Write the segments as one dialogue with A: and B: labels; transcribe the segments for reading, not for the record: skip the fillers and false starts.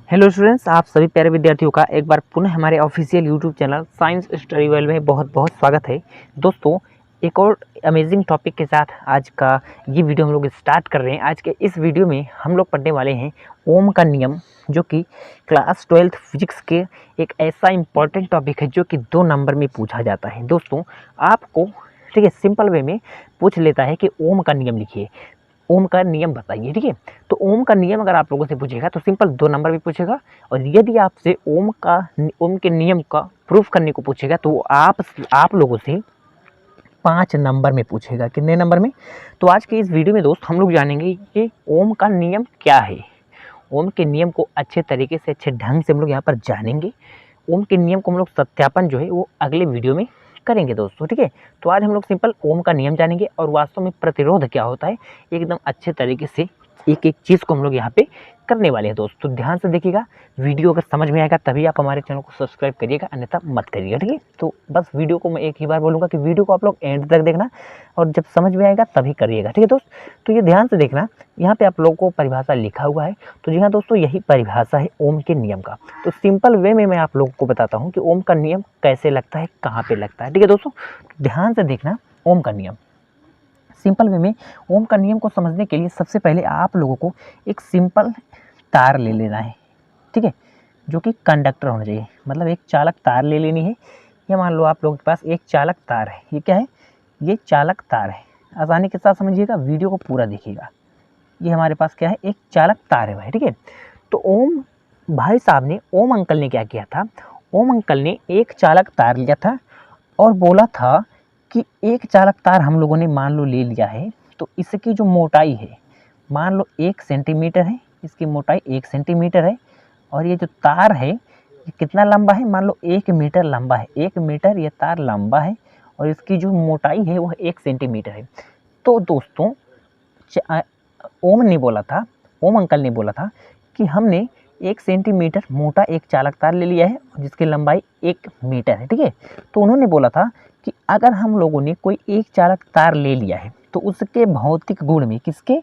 A: Hello students, आप सभी प्यारे विद्यार्थियों का एक बार पुनः हमारे official YouTube channel science study world में बहुत बहुत स्वागत है। दोस्तों, एक और अमेजिंग टॉपिक के साथ आज का ये वीडियो हम लोग स्टार्ट कर रहे हैं। आज के इस वीडियो में हम लोग पढ़ने वाले हैं ओम का नियम, जो कि क्लास 12th फिजिक्स के एक ऐसा इंपॉर्टेंट टॉपिक है जो कि 2 नंबर में पूछा जाता है। दोस्तों, आपको ठीक है सिंपल वे में पूछ लेता है कि ओम का नियम लिखिए, ओम का नियम बताइए। ठीक है, तो ओम का नियम अगर आप लोगों से पूछेगा तो सिंपल 2 नंबर भी पूछेगा, और यदि आपसे ओम के नियम का प्रूफ करने को पूछेगा तो आप लोगों से 5 नंबर में पूछेगा। कितने नंबर में? तो आज के इस वीडियो में दोस्त हम लोग जानेंगे कि ओम का नियम क्या है। ओम के नियम को अच्छे तरीके से, अच्छे ढंग से हम लोग यहाँ पर जानेंगे। ओम के नियम को हम लोग सत्यापन जो है वो अगले वीडियो में करेंगे दोस्तों। ठीक है, तो आज हम लोग सिंपल ओम का नियम जानेंगे और वास्तव में प्रतिरोध क्या होता है एकदम अच्छे तरीके से एक एक चीज़ को हम लोग यहाँ पे करने वाले हैं दोस्तों। ध्यान से देखिएगा, वीडियो अगर समझ में आएगा तभी आप हमारे चैनल को सब्सक्राइब करिएगा, अन्यथा मत करिएगा। ठीक है, तो बस वीडियो को मैं एक ही बार बोलूँगा कि वीडियो को आप लोग एंड तक देखना और जब समझ में आएगा तभी करिएगा। ठीक है दोस्त, तो ये ध्यान से देखना, यहाँ पे आप लोगों को परिभाषा लिखा हुआ है। तो जी हाँ दोस्तों, यही परिभाषा है ओम के नियम का। तो सिंपल वे में मैं आप लोगों को बताता हूँ कि ओम का नियम कैसे लगता है, कहाँ पे लगता है। ठीक है दोस्तों, ध्यान से देखना। ओम का नियम सिंपल वे में, ओम का नियम को समझने के लिए सबसे पहले आप लोगों को एक सिंपल तार ले लेना है। ठीक है, जो कि कंडक्टर होना चाहिए, मतलब एक चालक तार ले लेनी है। या मान लो आप लोगों के पास एक चालक तार है। ये क्या है? ये चालक तार है। आसानी के साथ समझिएगा, वीडियो को पूरा देखिएगा। ये हमारे पास क्या है? एक चालक तार है भाई। ठीक है, तो ओम भाई साहब ने, ओम अंकल ने क्या किया था? ओम अंकल ने एक चालक तार लिया था और बोला था कि एक चालक तार हम लोगों ने मान लो ले लिया है, तो इसकी जो मोटाई है मान लो 1 सेंटीमीटर है, इसकी मोटाई 1 सेंटीमीटर है, और ये जो तार है ये कितना लंबा है? मान लो 1 मीटर लंबा है। 1 मीटर ये तार लंबा है और इसकी जो मोटाई है वह 1 सेंटीमीटर है। तो दोस्तों, ओम अंकल ने बोला था कि हमने 1 सेंटीमीटर मोटा एक चालक तार ले लिया है जिसकी लंबाई 1 मीटर है। ठीक है, तो उन्होंने बोला था कि अगर हम लोगों ने कोई एक चालक तार ले लिया है तो उसके भौतिक गुण में, किसके?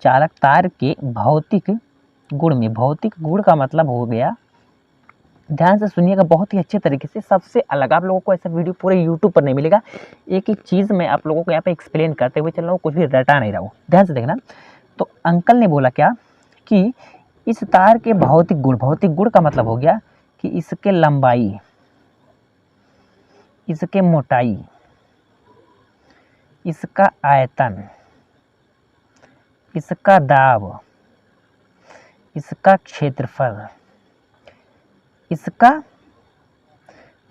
A: चालक तार के भौतिक गुण में, भौतिक गुण का मतलब हो गया, ध्यान से सुनिएगा बहुत ही अच्छे तरीके से, सबसे अलग आप लोगों को ऐसा वीडियो पूरे यूट्यूब पर नहीं मिलेगा। एक एक चीज़ मैं आप लोगों को यहाँ पे एक्सप्लेन करते हुए चल रहा हूँ, कुछ भी रटा नहीं रहा हूँ। ध्यान से देखना। तो अंकल ने बोला क्या कि इस तार के भौतिक गुण, भौतिक गुण का मतलब हो गया कि इसके लंबाई, इसके मोटाई, इसका आयतन, इसका दाब, इसका क्षेत्रफल, इसका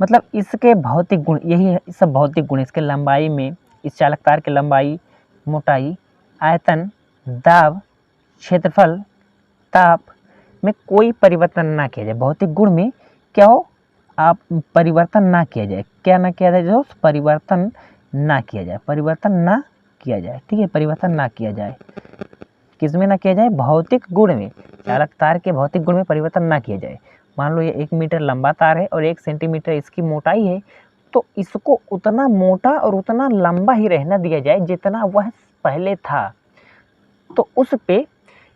A: मतलब इसके भौतिक गुण, यही है सब भौतिक गुण। इसके लंबाई में, इस चालक तार की लंबाई, मोटाई, आयतन, दाब, क्षेत्रफल, ताप में कोई परिवर्तन ना किया जाए। भौतिक गुण में क्या हो? आप परिवर्तन ना किया जाए। क्या ना किया जाए दोस्त? परिवर्तन ना किया जाए, परिवर्तन ना किया जाए। ठीक है, परिवर्तन ना किया जाए। किसमें ना किया जाए? भौतिक गुण में, चालक तार के भौतिक गुण में परिवर्तन ना किया जाए। मान लो ये 1 मीटर लंबा तार है और 1 सेंटीमीटर इसकी मोटाई है, तो इसको उतना मोटा और उतना लंबा ही रहना दिया जाए जितना वह पहले था, तो उस पे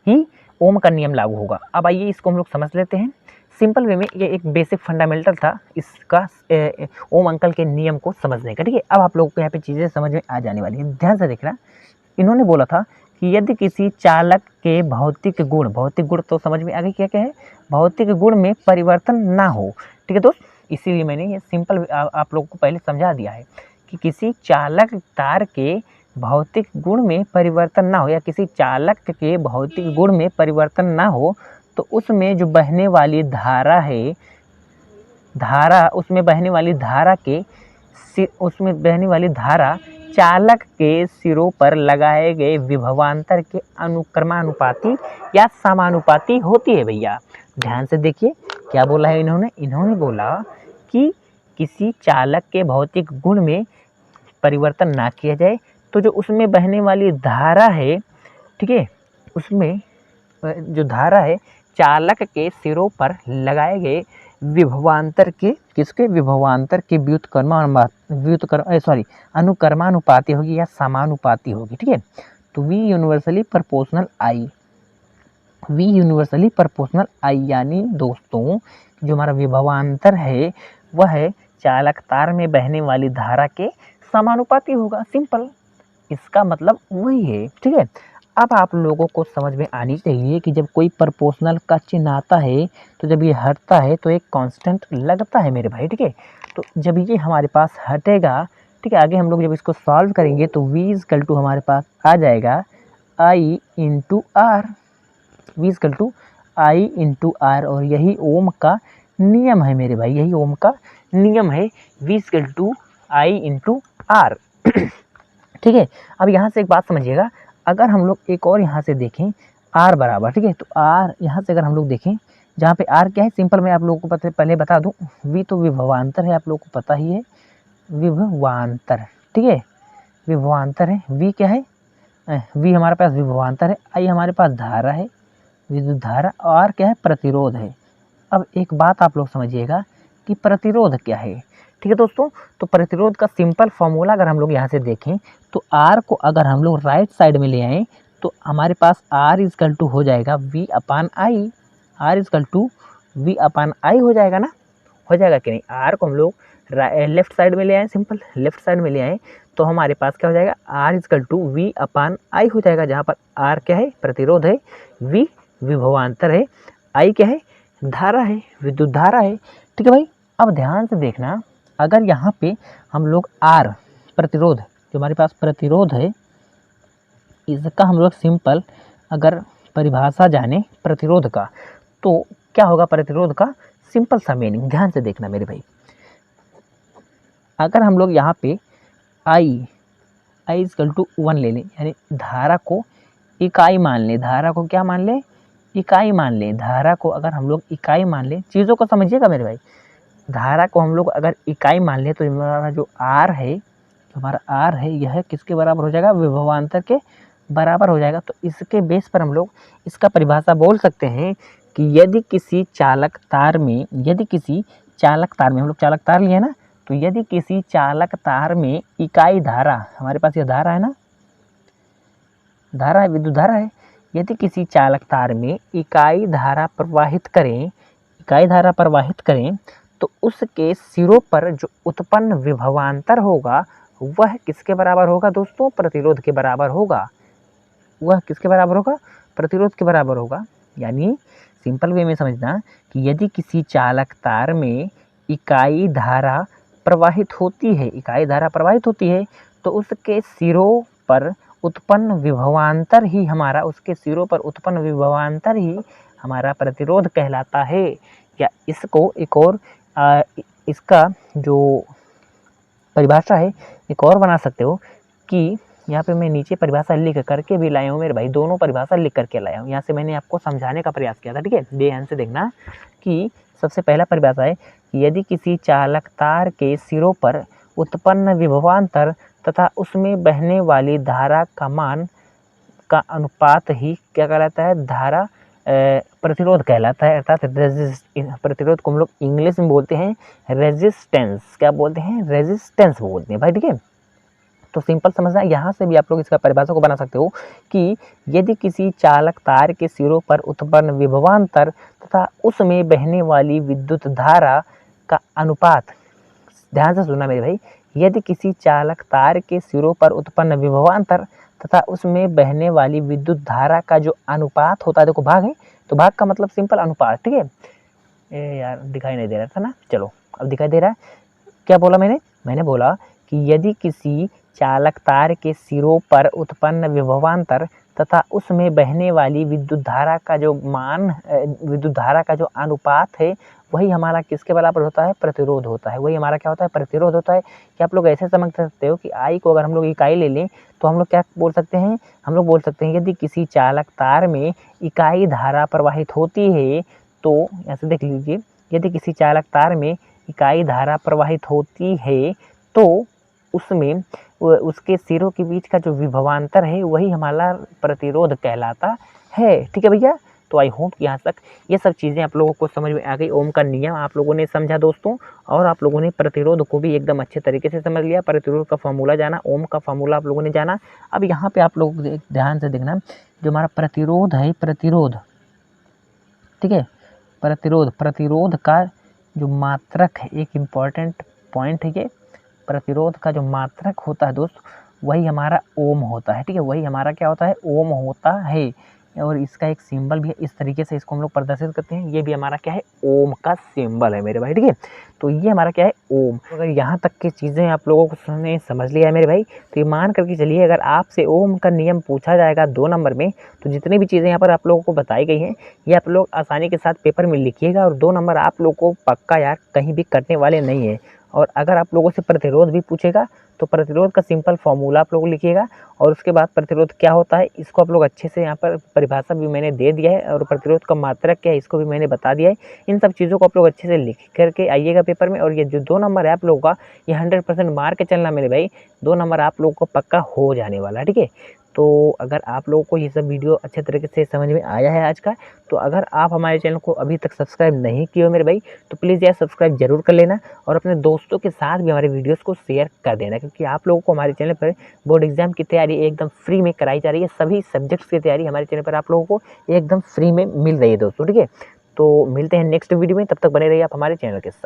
A: ही ओम का नियम लागू होगा। अब आइए इसको हम लोग समझ लेते हैं सिंपल वे में। ये एक बेसिक फंडामेंटल था इसका ओम अंकल के नियम को समझने का। ठीक है, अब आप लोगों को यहाँ पे चीज़ें समझ में आ जाने वाली हैं। ध्यान से देखना। इन्होंने बोला था कि यदि किसी चालक के भौतिक गुण, भौतिक गुण तो समझ में आ गई क्या क्या है? भौतिक गुण में परिवर्तन ना हो। ठीक है दोस्त, इसीलिए मैंने ये सिंपल आप लोगों को पहले समझा दिया है कि किसी चालक तार के भौतिक गुण में परिवर्तन ना हो, या किसी चालक के भौतिक गुण में परिवर्तन ना हो, तो उसमें जो बहने वाली धारा है, धारा, उसमें बहने वाली धारा के, उसमें बहने वाली धारा चालक के सिरों पर लगाए गए विभवांतर के अनुक्रमानुपाती या समानुपाती होती है। भैया ध्यान से देखिए, क्या बोला है इन्होंने? इन्होंने बोला कि किसी चालक के भौतिक गुण में परिवर्तन ना किया जाए, तो जो उसमें बहने वाली धारा है, ठीक है, उसमें जो धारा है चालक के सिरों पर लगाए गए विभवांतर के, किसके? विभवांतर के अनुक्रमानुपाती होगी या समानुपाती होगी। ठीक है, तो V universally proportional I, V universally proportional I, यानी दोस्तों जो हमारा विभवांतर है वह है चालक तार में बहने वाली धारा के समानुपाती होगा। सिंपल, इसका मतलब वही है। ठीक है, अब आप लोगों को समझ में आनी चाहिए कि जब कोई प्रोपोर्शनल का चिन्ह आता है तो जब ये हटता है तो एक कांस्टेंट लगता है मेरे भाई। ठीक है, तो जब ये हमारे पास हटेगा, ठीक है, आगे हम लोग जब इसको सॉल्व करेंगे तो v इक्वल टू हमारे पास आ जाएगा I into R. v equal to I into R, और यही ओम का नियम है मेरे भाई, यही ओम का नियम है, v equal to I into R. ठीक है, अब यहाँ से एक बात समझिएगा, अगर हम लोग एक और यहाँ से देखें r बराबर, ठीक है, तो r यहाँ से अगर हम लोग देखें, जहाँ पे r क्या है, सिंपल मैं आप लोगों को पहले बता दूं, v तो विभवांतर है, आप लोगों को पता ही है, विभवांतर। ठीक है, विभवांतर है, v क्या है, v हमारे पास विभवांतर है, I हमारे पास धारा है, विद्युत धारा, और क्या है, प्रतिरोध है। अब एक बात आप लोग समझिएगा कि प्रतिरोध क्या है। ठीक है दोस्तों, तो प्रतिरोध का सिंपल फॉर्मूला अगर हम लोग यहाँ से देखें तो R को अगर हम लोग राइट साइड में ले आएँ तो हमारे पास R इक्वल टू हो जाएगा V upon I. R equal to V upon I हो जाएगा ना, हो जाएगा कि नहीं। R को हम लोग लेफ्ट साइड में ले आए, सिंपल लेफ्ट साइड में ले आए तो हमारे पास क्या हो जाएगा, R equal to V upon I हो जाएगा, जहाँ पर R क्या है, प्रतिरोध है, V विभवांतर है, I क्या है, धारा है, विद्युत धारा है। ठीक है भाई, अब ध्यान से देखना, अगर यहाँ पे हम लोग R प्रतिरोध, जो हमारे पास प्रतिरोध है, इसका हम लोग सिंपल अगर परिभाषा जाने प्रतिरोध का तो क्या होगा, प्रतिरोध का सिंपल सा मीनिंग ध्यान से देखना मेरे भाई। अगर हम लोग यहाँ पे I इक्वल टू 1 ले लें, यानी धारा को इकाई मान लें, धारा को क्या मान लें, इकाई मान लें, धारा को अगर हम लोग इकाई मान लें, चीज़ों को समझिएगा मेरे भाई, धारा को हम लोग अगर इकाई मान लें तो हमारा जो R है, हमारा R है, यह किसके बराबर हो जाएगा, विभवांतर के बराबर हो जाएगा। तो इसके बेस पर हम लोग इसका परिभाषा बोल सकते हैं कि यदि किसी चालक तार में, यदि किसी चालक तार में, हम लोग चालक तार लिए ना, तो यदि किसी चालक तार में इकाई धारा, हमारे पास यह धारा है ना, धारा है, विद्युत धारा है, यदि किसी चालक तार में इकाई धारा प्रवाहित करें, इकाई धारा प्रवाहित करें तो उसके सिरों पर जो उत्पन्न विभवांतर होगा वह किसके बराबर होगा दोस्तों, प्रतिरोध के बराबर होगा। वह किसके बराबर होगा, प्रतिरोध के बराबर होगा। यानी सिंपल वे में समझना कि यदि किसी चालक तार में इकाई धारा प्रवाहित होती है, इकाई धारा प्रवाहित होती है तो उसके सिरों पर उत्पन्न विभवांतर ही हमारा, उसके सिरों पर उत्पन्न विभवांतर ही हमारा प्रतिरोध कहलाता है। या इसको एक और इसका जो परिभाषा है एक और बना सकते हो कि यहाँ पे मैं नीचे परिभाषा लिख करके भी लाया हूँ मेरे भाई, दोनों परिभाषा लिख करके लाया हूँ, यहाँ से मैंने आपको समझाने का प्रयास किया था। ठीक है, ध्यान से देखना कि सबसे पहला परिभाषा है कि यदि किसी चालक तार के सिरों पर उत्पन्न विभवांतर तथा उसमें बहने वाली धारा का मान का अनुपात ही क्या कहलाता है, धारा प्रतिरोध कहलाता है। अर्थात प्रतिरोध को हम लोग इंग्लिश में बोलते हैं रेजिस्टेंस, क्या बोलते हैं, रेजिस्टेंस बोलते हैं भाई। ठीक है, तो सिंपल समझना, यहाँ से भी आप लोग इसका परिभाषा को बना सकते हो कि यदि किसी चालक तार के सिरों पर उत्पन्न विभवांतर तथा उसमें बहने वाली विद्युत धारा का अनुपात, ध्यान से सुनना मेरे भाई, यदि किसी चालक तार के सिरों पर उत्पन्न विभवांतर तथा उसमें बहने वाली विद्युत धारा का जो अनुपात होता है, देखो भाग है तो भाग का मतलब सिंपल अनुपात। ठीक है, यार दिखाई नहीं दे रहा था ना, चलो अब दिखाई दे रहा है। क्या बोला मैंने बोला कि यदि किसी चालक तार के सिरों पर उत्पन्न विभवांतर तथा उसमें बहने वाली विद्युत धारा का जो मान, विद्युत धारा का जो अनुपात है वही हमारा किसके बराबर होता है, प्रतिरोध होता है, वही हमारा क्या होता है, प्रतिरोध होता है। कि आप लोग ऐसे समझ सकते हो कि आई को अगर हम लोग इकाई ले लें तो हम लोग क्या बोल सकते हैं, हम लोग बोल सकते हैं यदि किसी चालक तार में इकाई धारा प्रवाहित होती है तो ऐसे देख लीजिए, यदि किसी चालक तार में इकाई धारा प्रवाहित होती है तो उसमें उसके सिरों के बीच का जो विभवांतर है वही हमारा प्रतिरोध कहलाता है। ठीक है भैया, तो आई होप यहाँ तक ये सब चीज़ें आप लोगों को समझ में आ गई। ओम का नियम आप लोगों ने समझा दोस्तों, और आप लोगों ने प्रतिरोध को भी एकदम अच्छे तरीके से समझ लिया, प्रतिरोध का फॉर्मूला जाना, ओम का फॉर्मूला आप लोगों ने जाना। अब यहाँ पे आप लोग ध्यान से देखना, जो हमारा प्रतिरोध है, प्रतिरोध ठीक है। प्रतिरोध का जो मात्रक है, एक इम्पॉर्टेंट पॉइंट है ये, प्रतिरोध का जो मात्रक होता है दोस्त, वही हमारा ओम होता है। ठीक है, वही हमारा क्या होता है, ओम होता है। और इसका एक सिंबल भी है, इस तरीके से इसको हम लोग प्रदर्शित करते हैं। ये भी हमारा क्या है, ओम का सिंबल है मेरे भाई। ठीक है, तो ये हमारा क्या है, ओम। अगर यहाँ तक की चीज़ें आप लोगों को समझ लिया है मेरे भाई, तो ये मान करके चलिए, अगर आपसे ओम का नियम पूछा जाएगा 2 नंबर में, तो जितनी भी चीज़ें यहाँ पर आप लोगों को बताई गई हैं, ये आप लोग आसानी के साथ पेपर में लिखिएगा, और 2 नंबर आप लोग को पक्का यार कहीं भी कटने वाले नहीं है। और अगर आप लोगों से प्रतिरोध भी पूछेगा, तो प्रतिरोध का सिंपल फॉर्मूला आप लोग लिखिएगा, और उसके बाद प्रतिरोध क्या होता है इसको आप लोग अच्छे से यहाँ पर परिभाषा भी मैंने दे दिया है, और प्रतिरोध का मात्रक क्या है इसको भी मैंने बता दिया है। इन सब चीज़ों को आप लोग अच्छे से लिख करके आइएगा पेपर में, और ये जो 2 नंबर है आप लोगों का, ये 100% मार के चलना मेरे भाई, 2 नंबर आप लोगों को पक्का हो जाने वाला है। ठीक है, तो अगर आप लोगों को ये सब वीडियो अच्छे तरीके से समझ में आया है आज का, तो अगर आप हमारे चैनल को अभी तक सब्सक्राइब नहीं किए हो मेरे भाई, तो प्लीज़ यार सब्सक्राइब जरूर कर लेना, और अपने दोस्तों के साथ भी हमारे वीडियोस को शेयर कर देना, क्योंकि आप लोगों को हमारे चैनल पर बोर्ड एग्जाम की तैयारी एकदम फ्री में कराई जा रही है। सभी सब्जेक्ट्स की तैयारी हमारे चैनल पर आप लोगों को एकदम फ्री में मिल रही है दोस्तों। ठीक है, तो मिलते हैं नेक्स्ट वीडियो में, तब तक बने रहिए आप हमारे चैनल के साथ।